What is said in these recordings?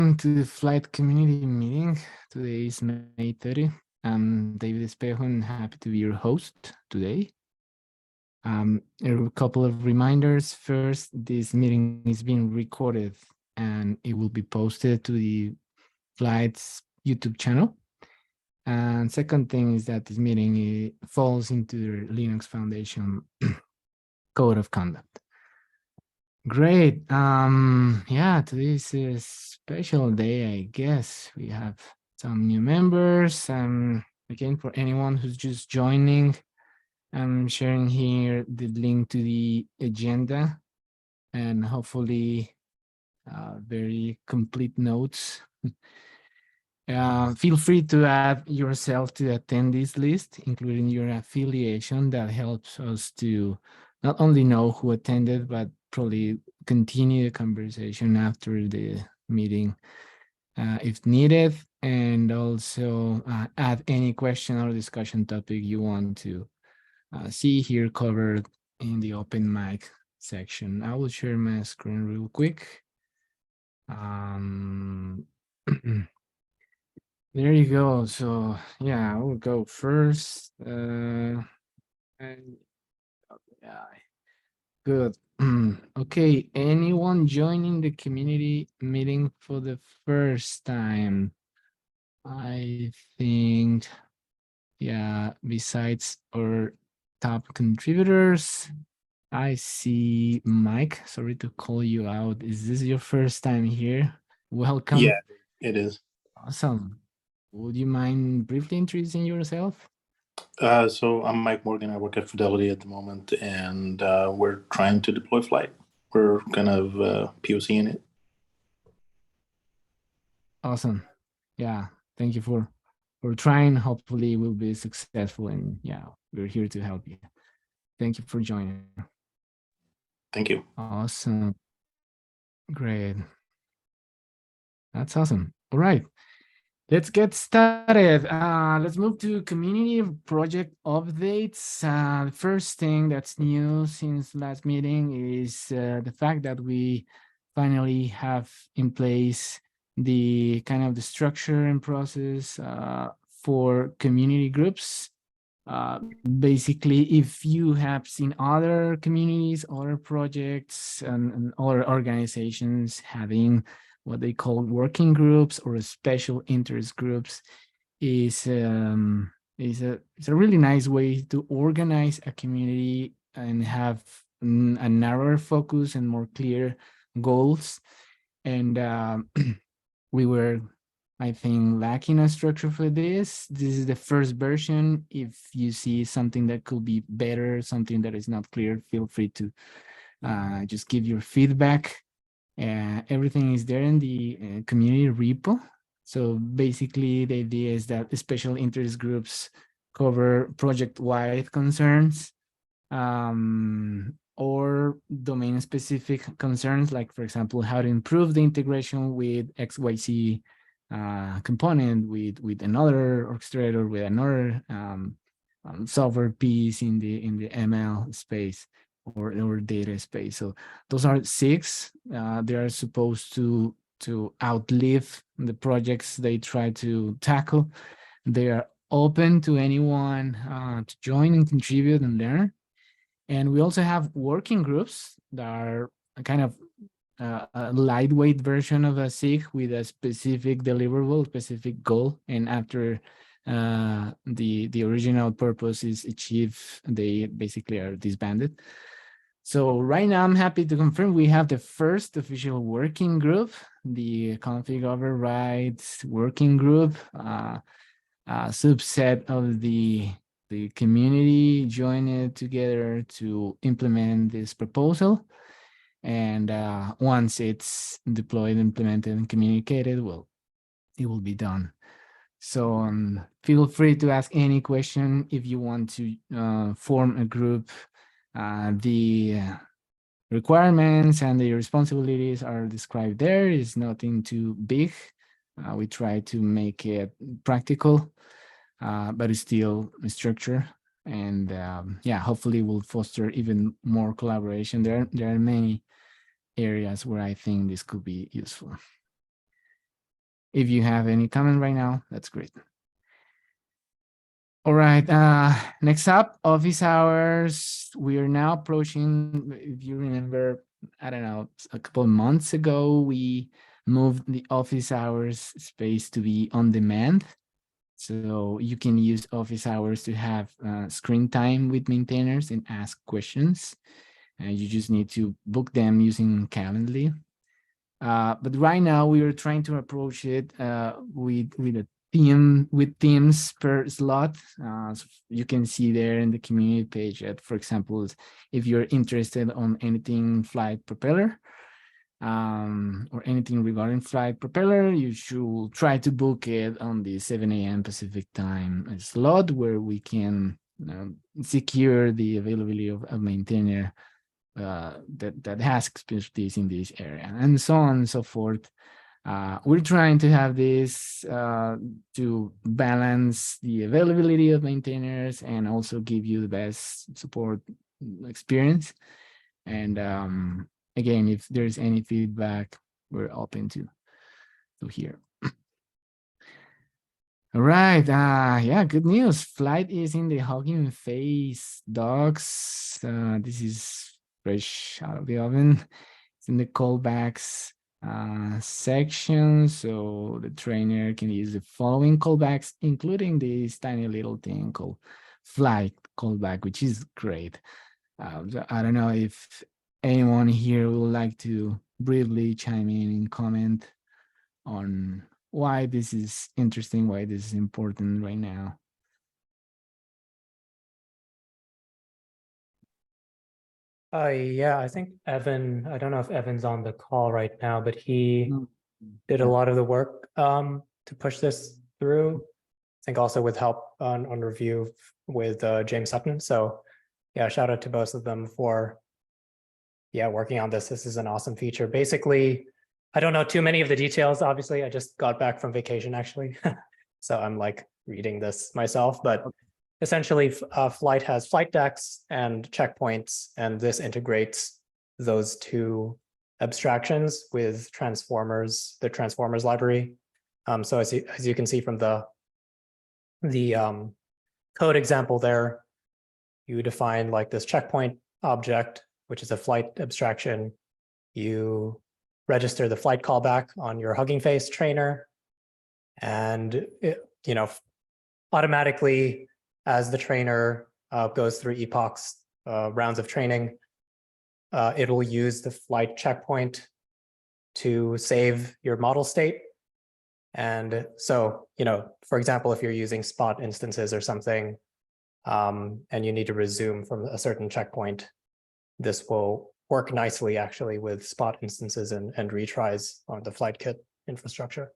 To the Flyte community meeting. Today is May 30. I'm David Espejo and happy to be your host today. A couple of reminders. First, this meeting is being recorded and it will be posted to the Flyte's YouTube channel. And second thing is that this meeting falls into the Linux Foundation Code of Conduct. Great. Yeah, today is a special day, I guess. We have some new members. Again, for anyone who's just joining, I'm sharing here the link to the agenda and hopefully very complete notes. Feel free to add yourself to the attendees list, including your affiliation. That helps us to not only know who attended, but probably continue the conversation after the meeting if needed, and also add any question or discussion topic you want to see here covered in the open mic section. I will share my screen real quick. There you go. So yeah, I will go first. And, yeah, good. Okay, anyone joining the community meeting for the first time? I think, yeah, besides our top contributors, I see Mike. Sorry to call you out. Is this your first time here? Welcome. Yeah, it is. Awesome. Would you mind briefly introducing yourself? So I'm Mike Morgan. I work at Fidelity at the moment, and we're trying to deploy Flyte. We're kind of POCing it. Awesome. Yeah. Thank you for trying. Hopefully we'll be successful, and yeah, we're here to help you. Thank you for joining. Thank you. Awesome. Great. That's awesome. All right. Let's get started. Let's move to community project updates. The first thing that's new since last meeting is the fact that we finally have in place the kind of the structure and process for community groups. Basically, if you have seen other communities, other projects, and other organizations having what they call working groups or special interest groups, is a really nice way to organize a community and have a narrower focus and more clear goals. And we were, I think, lacking a structure for this. This is the first version. If you see something that could be better, something that is not clear, feel free to just give your feedback. Everything is there in the community repo. So basically, the idea is that special interest groups cover project-wide concerns or domain-specific concerns, like, for example, how to improve the integration with XYZ component with another orchestrator, with another software piece in the ML space or data space. So those are 6. They are supposed to outlive the projects they try to tackle. They are open to anyone to join and contribute and learn. And we also have working groups that are kind of a lightweight version of a SIG with a specific deliverable, specific goal. And after the original purpose is achieved, they basically are disbanded. So right now, I'm happy to confirm we have the first official working group, the config overrides working group, a subset of the community joined together to implement this proposal. And once it's deployed, implemented, and communicated, well, it will be done. So feel free to ask any question if you want to form a group. The requirements and the responsibilities are described there. It's nothing too big. We try to make it practical, but it's still a structure. And yeah, hopefully we'll foster even more collaboration. There are many areas where I think this could be useful. If you have any comment right now, that's great. All right. Next up, office hours. We are now approaching, if you remember, I don't know, a couple of months ago, we moved the office hours space to be on demand. So you can use office hours to have screen time with maintainers and ask questions. And you just need to book them using Calendly. But right now we are trying to approach it with a theme with themes per slot. So you can see there in the community page that, for example, if you're interested on anything Flyte propeller or anything regarding Flyte propeller, you should try to book it on the 7 a.m. Pacific time slot where we can secure the availability of a maintainer that has expertise in this area, and so on and so forth. We're trying to have this to balance the availability of maintainers and also give you the best support experience. And again, if there's any feedback, we're open to hear. All right. Yeah, good news. Flyte is in the Hugging Face docs. This is fresh out of the oven. It's in the callbacks section. So the trainer can use the following callbacks, including this tiny little thing called Flyte callback, which is great. So I don't know if anyone here would like to briefly chime in and comment on why this is interesting, why this is important right now. Yeah, I think Evan, I don't know if Evan's on the call right now, but he Mm. did a Yeah. lot of the work to push this through. I think also with help on review with James Sutton. So yeah, shout out to both of them for working on this. This is an awesome feature. Basically, I don't know too many of the details. Obviously, I just got back from vacation actually. So I'm like reading this myself, but essentially Flyte has flight decks and checkpoints, and this integrates those two abstractions with transformers, the transformers library. So as you can see from the code example there, you define like this checkpoint object, which is a Flyte abstraction. You register the Flyte callback on your Hugging Face trainer, and it, automatically, as the trainer goes through epochs, rounds of training, it'll use the Flyte checkpoint to save your model state. And so, for example, if you're using spot instances or something, and you need to resume from a certain checkpoint, this will work nicely actually with spot instances and retries on the Flyte kit infrastructure.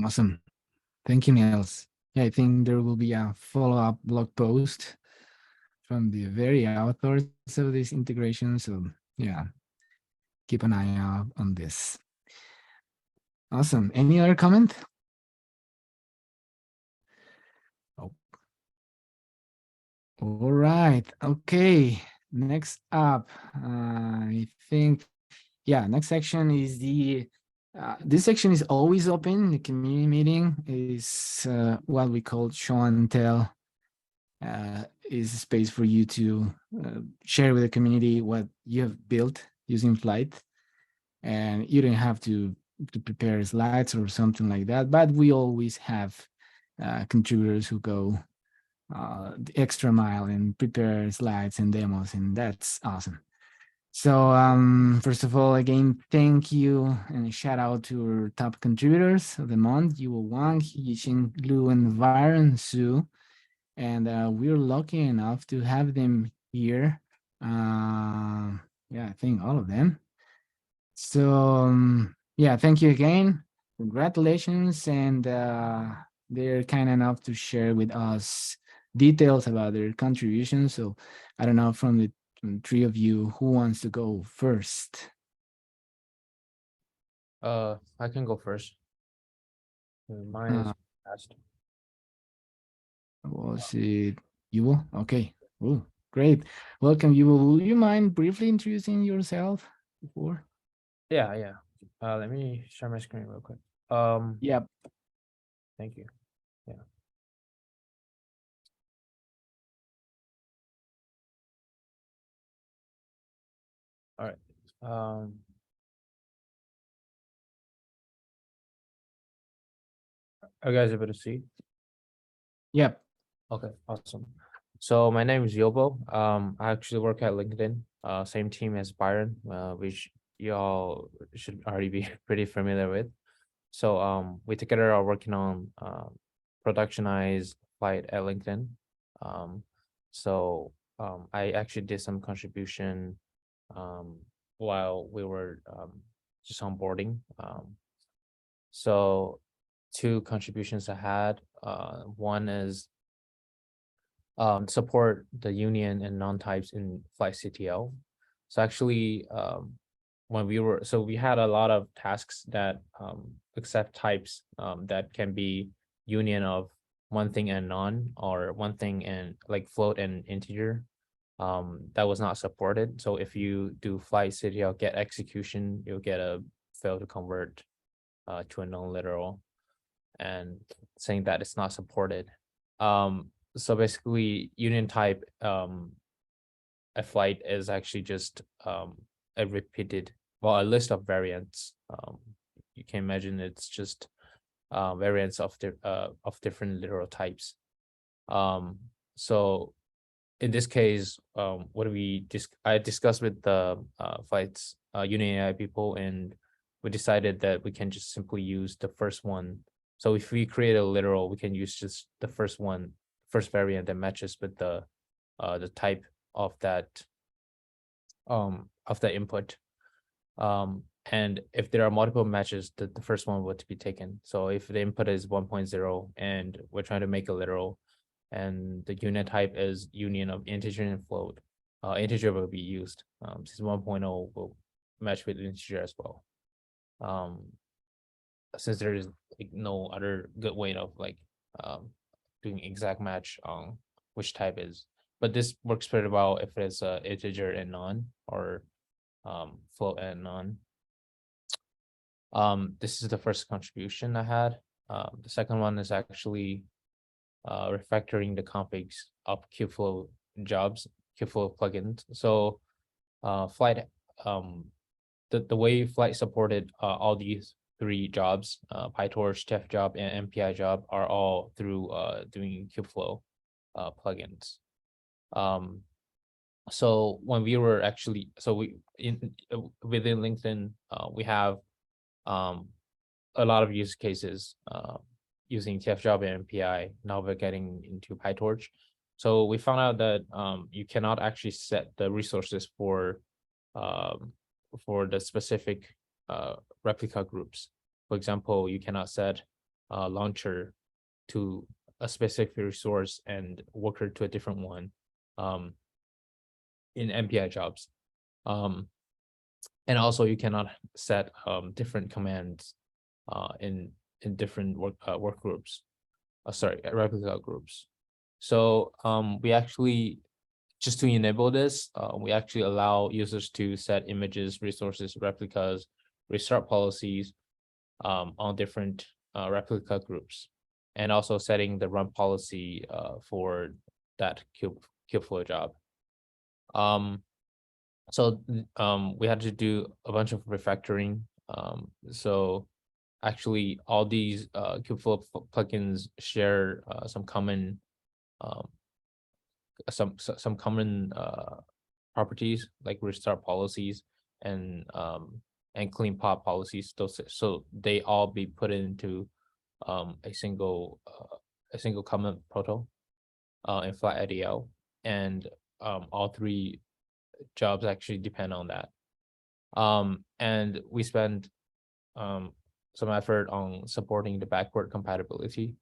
Awesome. Thank you, Niels. Yeah, I think there will be a follow-up blog post from the very authors of this integration. So yeah, keep an eye out on this. Awesome. Any other comment? Oh. All right. Okay. Next up, I think, yeah, next section is this section is always open. The community meeting is what we call show and tell. Is a space for you to share with the community what you have built using Flyte, and you don't have to prepare slides or something like that. But we always have contributors who go the extra mile and prepare slides and demos, and that's awesome. So first of all, again, thank you and a shout out to our top contributors of the month, Yuo Wang, Yixin Lu, and Byron Su. And we're lucky enough to have them here. Yeah, I think all of them. So yeah, thank you again. Congratulations. And they're kind enough to share with us details about their contributions. So I don't know, from the three of you, who wants to go first? I can go first. Mine is fast. Was it Yuval? Okay. Oh, great. Welcome, Yuval. Will you mind briefly introducing yourself? before. Yeah. Let me share my screen real quick. Yep. Thank you. Yeah. All right. Are you guys able to see? Yep. Okay, awesome. So my name is Yobo. I actually work at LinkedIn, same team as Byron, which y'all should already be pretty familiar with. So we together are working on productionize Flyte at LinkedIn. So I actually did some contribution while we were just onboarding. So two contributions I had. One is support the union and non-types in Flyte CTL. So actually, when we had a lot of tasks that accept types that can be union of one thing and non, or one thing and like float and integer. That was not supported. So if you do Flyte CTL get execution, you'll get a fail to convert to a non-literal, and saying that it's not supported. So basically union type a Flyte is actually just a repeated, well, a list of variants. You can imagine it's just variants of different literal types. So in this case, what I discussed with the Flyte's union AI people, and we decided that we can just simply use the first one. So if we create a literal, we can use just the first variant that matches with the type of that input. And if there are multiple matches, the first one would be taken. So if the input is 1.0 and we're trying to make a literal, and the unit type is union of integer and float, integer will be used. Since 1.0 will match with integer as well. Since there is like no other good way of like doing exact match on which type is, but this works pretty well if it's integer and non, or float and non. This is the first contribution I had. The second one is actually refactoring the configs of Kubeflow jobs, Kubeflow plugins. So Flyte, the way Flyte supported all these three jobs, PyTorch, TF job, and MPI job, are all through doing Kubeflow plugins. So when we were actually, within LinkedIn, we have a lot of use cases using TF job and MPI. Now we're getting into PyTorch. So we found out that you cannot actually set the resources for the specific replica groups. For example, you cannot set launcher to a specific resource and worker to a different one in MPI jobs. And also you cannot set different commands in different work groups. Replica groups. So we actually, just to enable this, we actually allow users to set images, resources, replicas, restart policies on different replica groups, and also setting the run policy for that Kubeflow job. So we had to do a bunch of refactoring. So actually all these Kubeflow plugins share some common properties, like restart policies and clean pop policies. So they all be put into a single common proto in Flyte IDL, and all three jobs actually depend on that. And we spend some effort on supporting the backward compatibility.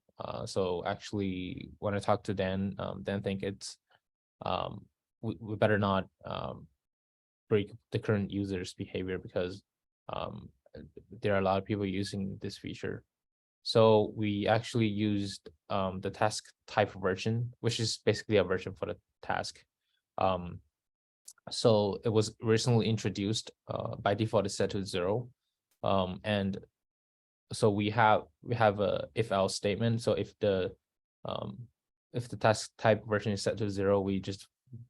So actually, when I talked to Dan, Dan think it's we better not break the current user's behavior, because there are a lot of people using this feature. So we actually used the task type version, which is basically a version for the task. So it was recently introduced. By default, it's set to 0. And so we have a if else statement. So if the task type version is set to 0, we just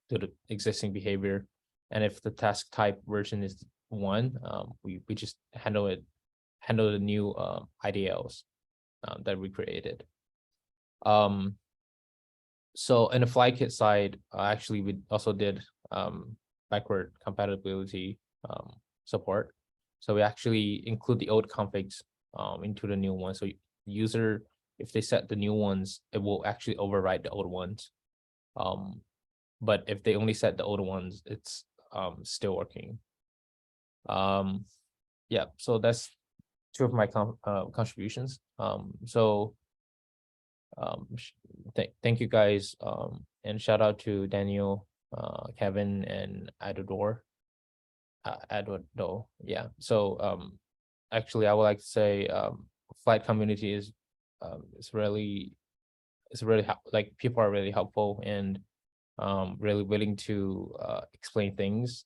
do the existing behavior. And if the task type version is 1, we just handle the new IDLs that we created. So in the Flyte side, actually we also did backward compatibility support. So we actually include the old configs into the new one. So user, if they set the new ones, it will actually overwrite the old ones. But if they only set the old ones, it's still working. Yeah, so that's 2 of my contributions. Thank you guys, and shout out to Daniel, Kevin, and Adodor. Yeah. So actually, I would like to say Flyte community is really like people are really helpful and really willing to explain things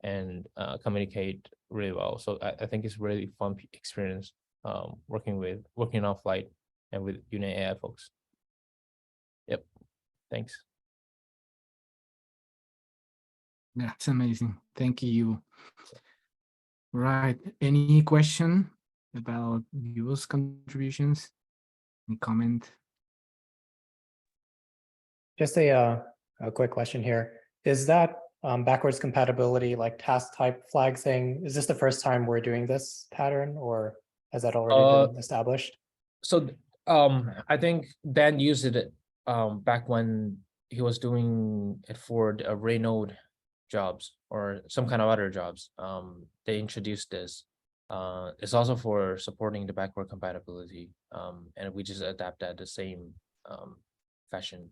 and communicate really well. So I think it's really fun experience working on Flyte and with Unit AI folks. Yep. Thanks. That's amazing. Thank you. Right. Any question about Yu's contributions? Any comment? Just a quick question here. Is that backwards compatibility, like task type flag thing, is this the first time we're doing this pattern, or has that already been established? So I think Dan used it back when he was doing it for the array node jobs or some kind of other jobs. They introduced this. It's also for supporting the backward compatibility, and we just adapt that the same fashion.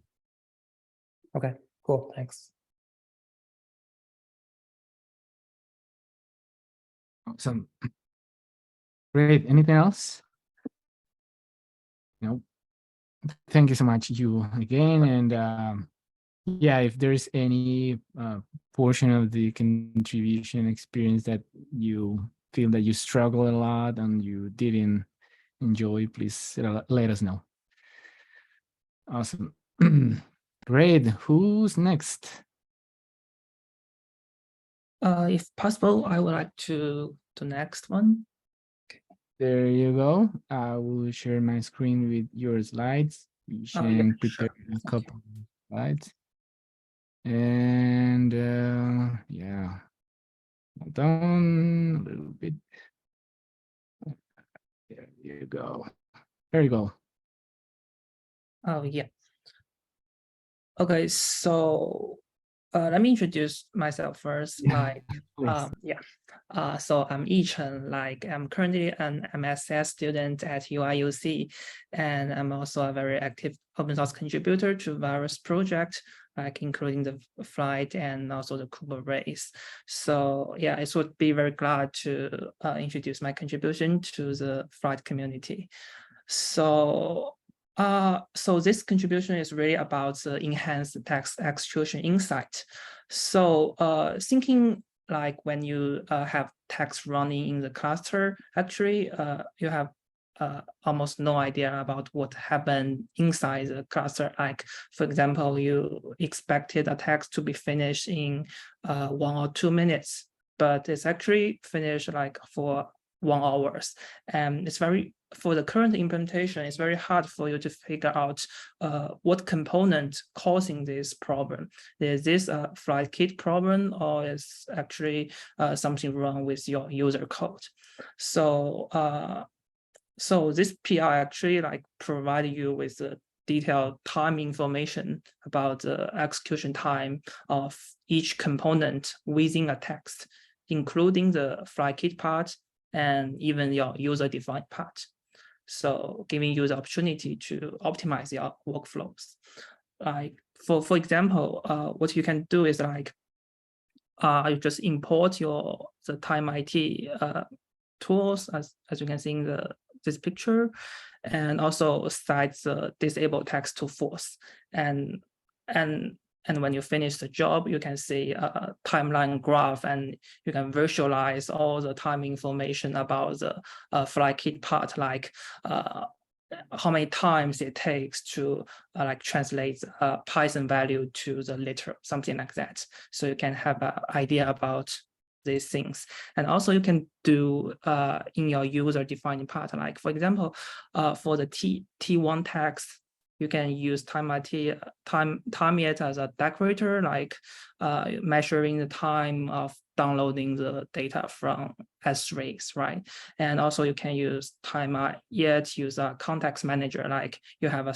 Okay, cool, thanks. Awesome. Great. Anything else? No. Thank you so much, you again. And yeah, if there's any portion of the contribution experience that you feel that you struggle a lot and you didn't enjoy, please let us know. Awesome. Great. Who's next? If possible, I would like to the next one. There you go. I will share my screen with your slides. We Oh, yeah, can prepare sure. a couple of slides. And yeah, hold on a little bit. There you go. There you go. Oh, yeah. Okay, so let me introduce myself first. So I'm Yichen. Like I'm currently an MSS student at UIUC, and I'm also a very active open source contributor to various projects, like including the Flyte and also the Kuba race. So yeah, I would be very glad to introduce my contribution to the Flyte community. So this contribution is really about the enhanced text execution insight. So thinking like when you have text running in the cluster, actually you have almost no idea about what happened inside the cluster. Like, for example, you expected a text to be finished in 1 or 2 minutes, but it's actually finished like for 1 hour. And it's for the current implementation, it's very hard for you to figure out what component causing this problem. Is this a Flyte kit problem, or is actually something wrong with your user code? So this PR actually like provide you with the detailed time information about the execution time of each component within a text, including the Flyte kit part and even your user-defined part. So giving you the opportunity to optimize your workflows. Like for example, what you can do is like you just import the time IT tools as you can see in this picture, and also set the disable text to false. And and when you finish the job, you can see a timeline graph, and you can visualize all the time information about the Flyte kit part, like how many times it takes to like translate Python value to the literal, something like that. So you can have an idea about these things. And also you can do in your user defined part, like for example, for the T1 text, you can use time it as a decorator, like measuring the time of downloading the data from S3s, right? And also you can use time.yet, use a context manager, like you have a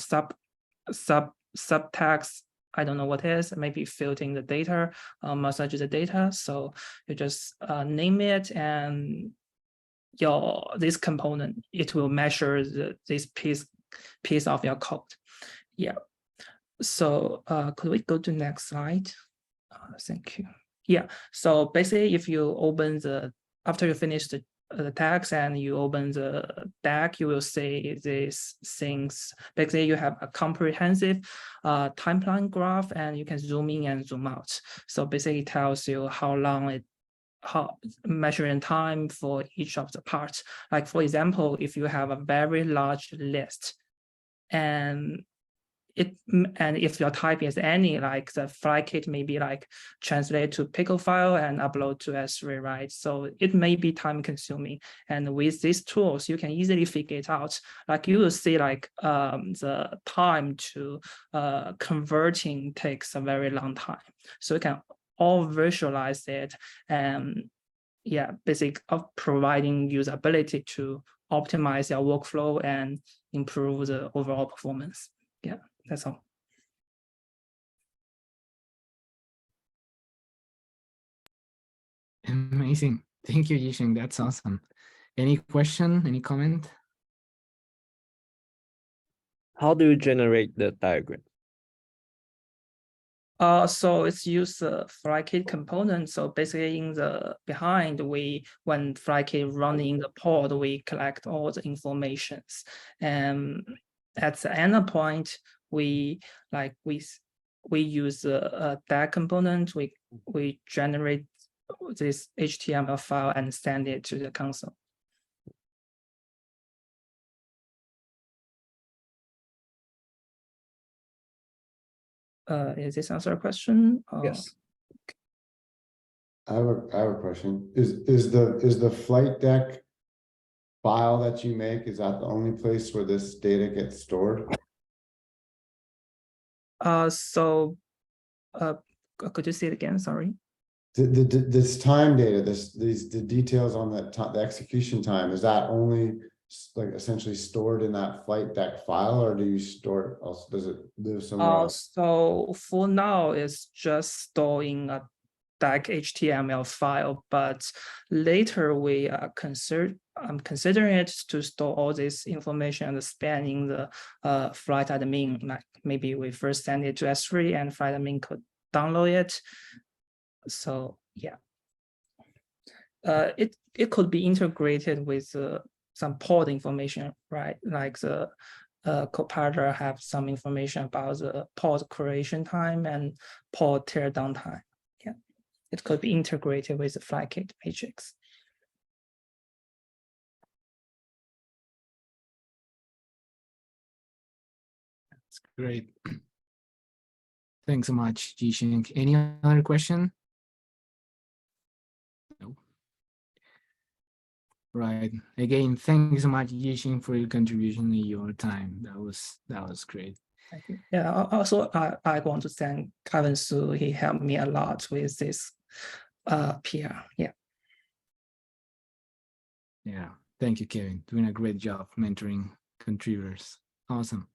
subtext, I don't know what it is, maybe filtering the data, massage the data. So you just name it, and this component, it will measure this piece of your code. Yeah. So could we go to next slide? Thank you. Yeah. So basically, if you open after you finish the text and you open the deck, you will see these things. Basically, you have a comprehensive timeline graph, and you can zoom in and zoom out. So basically, it tells you how long measuring time for each of the parts. Like for example, if you have a very large list, and if your type is any, like the Flyte kit may be like translate to pickle file and upload to S3, right? So it may be time consuming. And with these tools, you can easily figure it out. Like you will see like the time to converting takes a very long time. So you can all visualize it, and yeah, basic of providing usability to optimize your workflow and improve the overall performance. Yeah, that's all. Amazing. Thank you, Yisheng. That's awesome. Any question, any comment? How do you generate the diagram? So it's use the Flyte kit component. So basically in the behind, when Flyte kit running the pod, we collect all the informations. And at the endpoint, we use a DAG component. We generate this HTML file and send it to the console. Is this answer a question? Yes. I have a question. Is the Flyte deck file that you make, is that the only place where this data gets stored? Could you say it again? Sorry. This time data, the details on the execution time, is that only like essentially stored in that Flyte deck file, or do you store it also? Does it live somewhere else? So for now, it's just storing a DAG HTML file, but later we are I'm considering it to store all this information and spanning the Flyte admin. Like maybe we first send it to S3 and Flyte admin could download it. So yeah, it could be integrated with some pod information, right? Like the compiler have some information about the pod creation time and pod teardown time. Yeah, it could be integrated with the Flyte kit matrix. That's great. Thanks so much, Yisheng. Any other question? No. Right. Again, thank you so much, Yisheng, for your contribution and your time. That was great. Thank you. Yeah. Also, I want to thank Kevin Su. He helped me a lot with this PR. Yeah. Yeah. Thank you, Kevin. Doing a great job mentoring contributors. Awesome.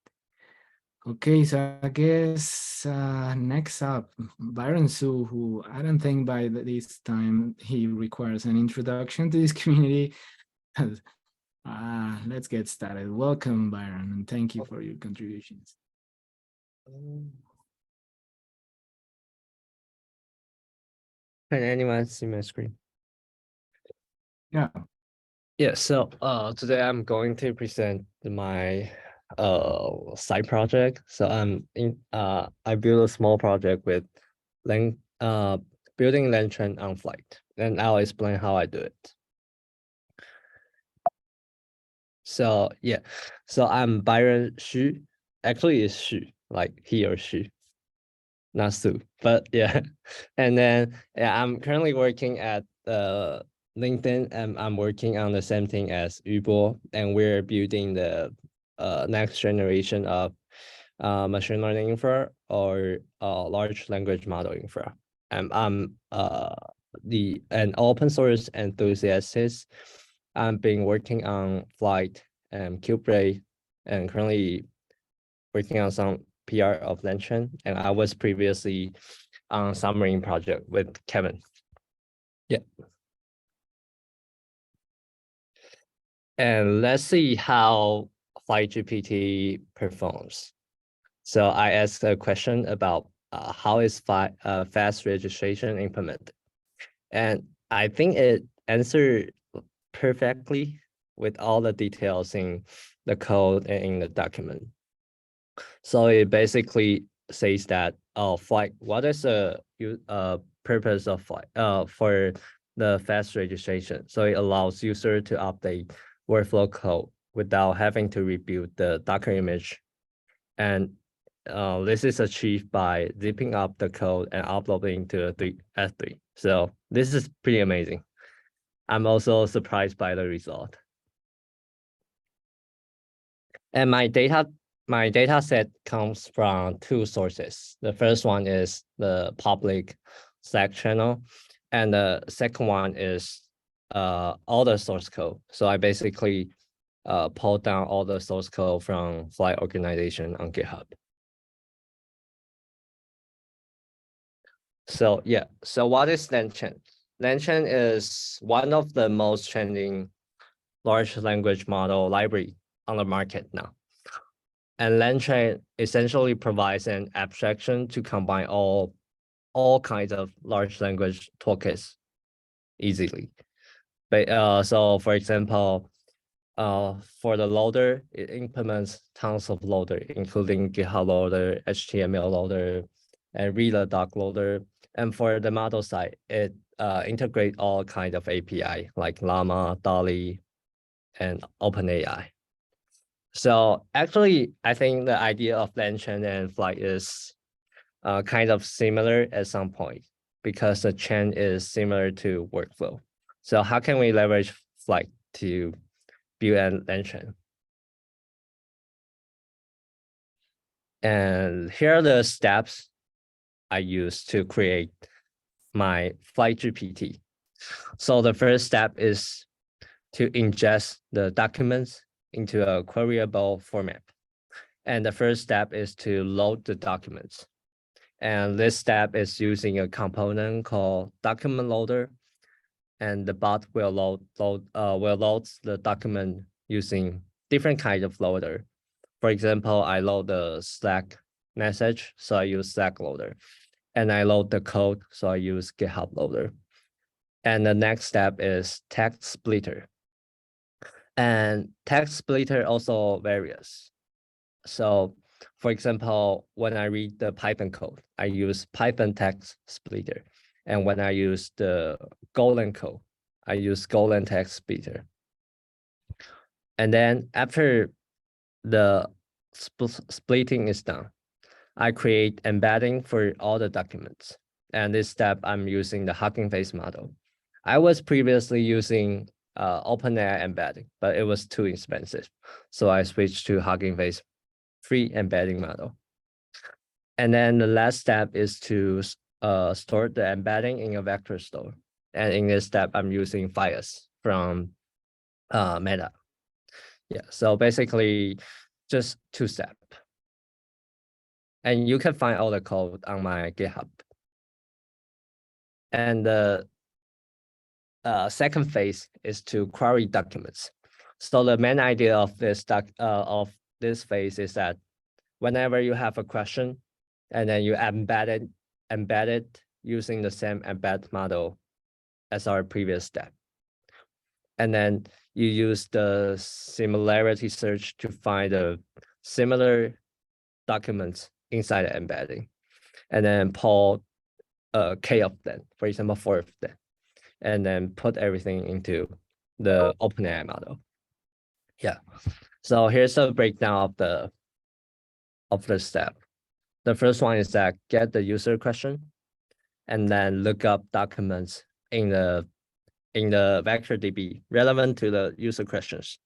Okay, so I guess next up, Byron Su, who I don't think by this time he requires an introduction to this community. Let's get started. Welcome, Byron, and thank you for your contributions. Can anyone see my screen? Yeah. Yeah, so today I'm going to present my side project. So I built a small project with building LangChain on Flyte, and I'll explain how I do it. So yeah, so I'm Byron Xu. Actually, it's Xu, like he or she, not Sue. But yeah, and then yeah, I'm currently working at LinkedIn, and I'm working on the same thing as Yubo, and we're building the next generation of machine learning infra or large language model infra. And I'm an open source enthusiast. I've been working on Flyte and Kubernetes, and currently working on some PR of LangChain. And I was previously on submarine project with Kevin. Yeah. And let's see how Flyte GPT performs. So I asked a question about how is fast registration implemented, and I think it answered perfectly with all the details in the code and in the document. So it basically says that Flyte, what is the purpose of Flyte for the fast registration? So it allows user to update workflow code without having to rebuild the Docker image, and this is achieved by zipping up the code and uploading to S3. So this is pretty amazing. I'm also surprised by the result. And my data set comes from two sources. The first one is the public Slack channel, and the second one is all the source code. So I basically pulled down all the source code from Flyte organization on GitHub. So yeah, so what is LangChain? LangChain is one of the most trending large language model library on the market now. And LangChain essentially provides an abstraction to combine all kinds of large language toolkits easily. But so for example, for the loader, it implements tons of loader, including GitHub loader, HTML loader, and reader doc loader. And for the model side, it integrates all kinds of API like Llama, DALL-E, and OpenAI. So actually, I think the idea of LangChain and Flyte is kind of similar at some point, because the chain is similar to workflow. So how can we leverage Flyte to build an LangChain? And here are the steps I use to create my Flyte GPT. So the first step is to ingest the documents into a queryable format. And the first step is to load the documents. And this step is using a component called document loader. And the bot will load the document using different kinds of loader. For example, I load the Slack message, so I use Slack loader. And I load the code, so I use GitHub loader. And the next step is text splitter. And text splitter also varies. So for example, when I read the Python code, I use Python text splitter. And when I use the Golang code, I use Golang text splitter. And then after the splitting is done, I create embedding for all the documents. And this step, I'm using the Hugging Face model. I was previously using OpenAI embedding, but it was too expensive. So I switched to Hugging Face free embedding model. And then the last step is to store the embedding in a vector store. And in this step, I'm using Fias from Meta. Yeah, so basically just two steps. And you can find all the code on my GitHub. And the second phase is to query documents. So the main idea of this phase is that whenever you have a question, and then you embed it using the same embed model as our previous step. And then you use the similarity search to find the similar documents inside the embedding, and then pull K of them, for example, 4 of them, and then put everything into the OpenAI model. Yeah. So here's a breakdown of the step. The first one is that get the user question, and then look up documents in the vector DB relevant to the user questions,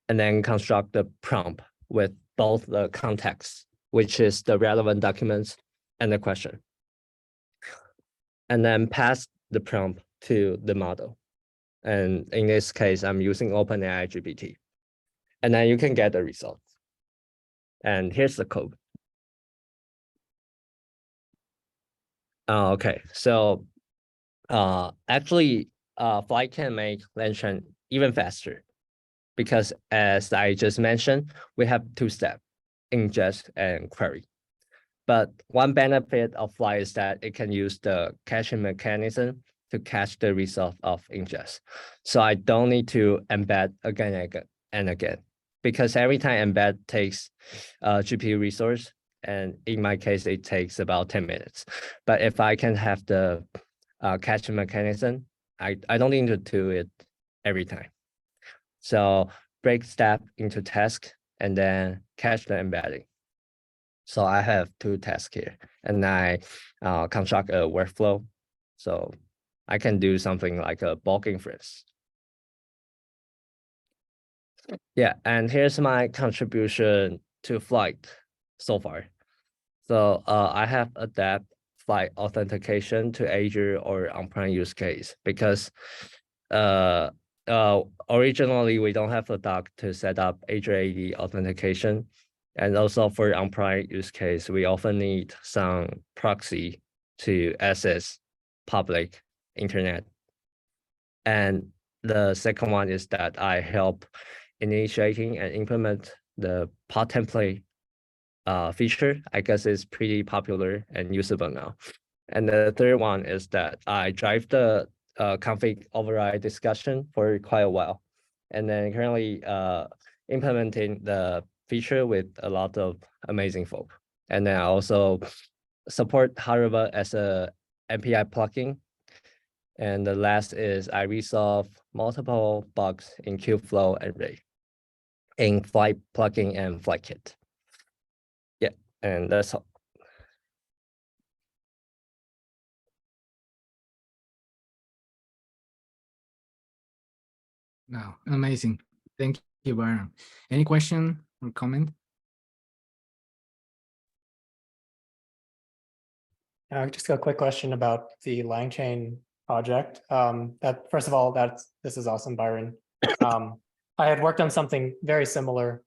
and then construct the prompt with both the context, which is the relevant documents, and the question, and then pass the prompt to the model. And in this case, I'm using OpenAI GPT, and then you can get the results. And here's the code. Okay, so actually, Flyte can make LangChain even faster, because as I just mentioned, we have 2 steps, ingest and query. But one benefit of Flyte is that it can use the caching mechanism to cache the result of ingest. So I don't need to embed again and again, because every time embed takes GPU resource, and in my case, it takes about 10 minutes. But if I can have the caching mechanism, I don't need to do it every time. So break step into task and then cache the embedding. So I have 2 tasks here, and I construct a workflow. So I can do something like a bulk inference. Yeah, and here's my contribution to Flyte so far. So I have adapted Flyte authentication to Azure or on-prem use case, because originally we don't have a doc to set up Azure AD authentication. And also for on-prem use case, we often need some proxy to access public internet. And the second one is that I help initiating and implement the pod template feature. I guess it's pretty popular and usable now. And the third one is that I drive the config override discussion for quite a while, and then currently implementing the feature with a lot of amazing folk. And then I also support Haruba as a MPI plugin. And the last is I resolve multiple bugs in Kubeflow and Ray in Flyte plugin and Flyte kit. Yeah, and that's all. No, amazing. Thank you, Byron. Any question or comment? Just got a quick question about the LangChain project. That first of all, this is awesome, Byron. I had worked on something very similar,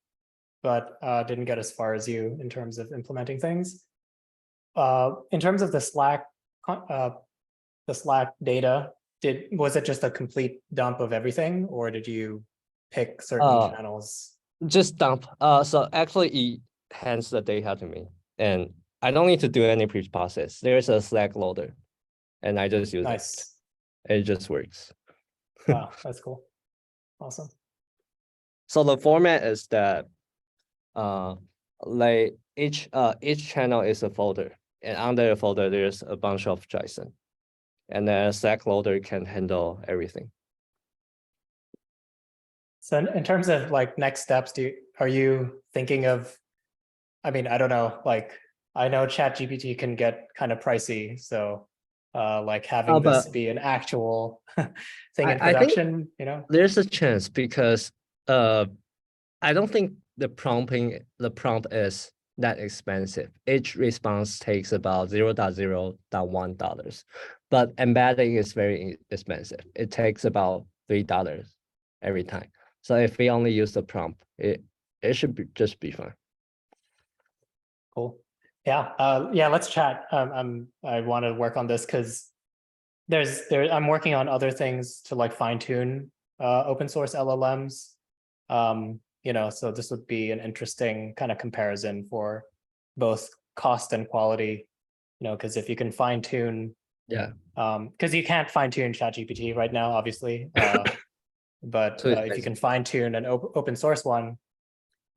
but didn't get as far as you in terms of implementing things. In terms of the Slack data, was it just a complete dump of everything, or did you pick certain channels? Just dump. So actually it hands the data to me, and I don't need to do any pre-process. There's a Slack loader, and I just use Nice. it. It just works. Wow, that's cool. Awesome. So the format is that like each channel is a folder, and under the folder there's a bunch of JSON, and then Slack loader can handle everything. So in terms of like next steps, are you thinking of, I mean, I don't know, like I know ChatGPT can get kind of pricey, so like having this be an actual thing in production, you know? There's a chance, because I don't think the prompt is that expensive. Each response takes about $0.0.1, but embedding is very expensive. It takes about $3 every time. So if we only use the prompt, it should just be fine. Cool. Yeah. Yeah. Let's chat. I want to work on this because I'm working on other things to like fine tune open source LLMs. You know, so this would be an interesting kind of comparison for both cost and quality. You know, because if you can fine tune, because you can't fine tune ChatGPT right now, obviously. But if you can fine tune an open source one,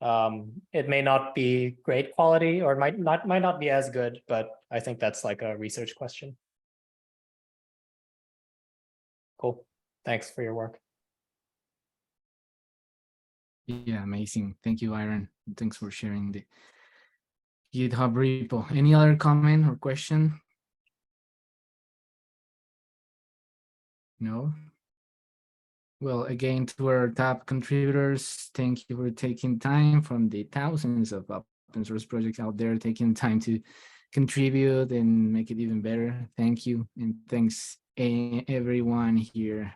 It may not be great quality or might not be as good, but I think that's like a research question. Cool. Thanks for your work. Yeah, amazing. Thank you, Aaron. Thanks for sharing the GitHub repo. Any other comment or question? No? Well, again, to our top contributors, thank you for taking time from the thousands of open source projects out there, taking time to contribute and make it even better. Thank you. And thanks everyone here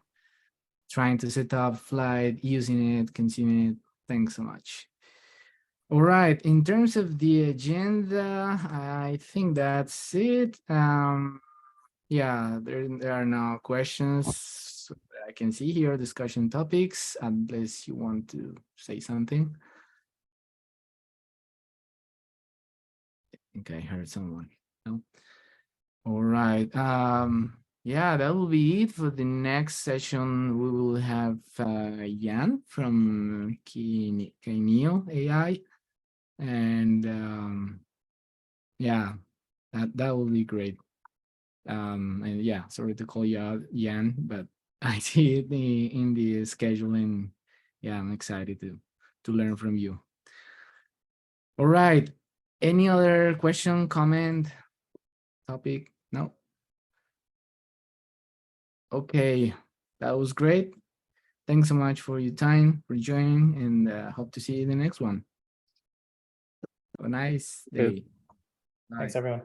trying to set up Flyte, using it, consuming it. Thanks so much. All right, in terms of the agenda, I think that's it. Yeah, there are no questions I can see here, discussion topics, unless you want to say something. I think I heard someone. No? All right. Yeah, that will be it for the next session. We will have Jan from Kineo AI. And yeah, that will be great. And yeah, sorry to call you out, Jan, but I see it in the scheduling. Yeah, I'm excited to learn from you. All right. Any other question, comment, topic? No? Okay, that was great. Thanks so much for your time, for joining, and hope to see you in the next one. Have a nice day. Thanks, Bye. everyone.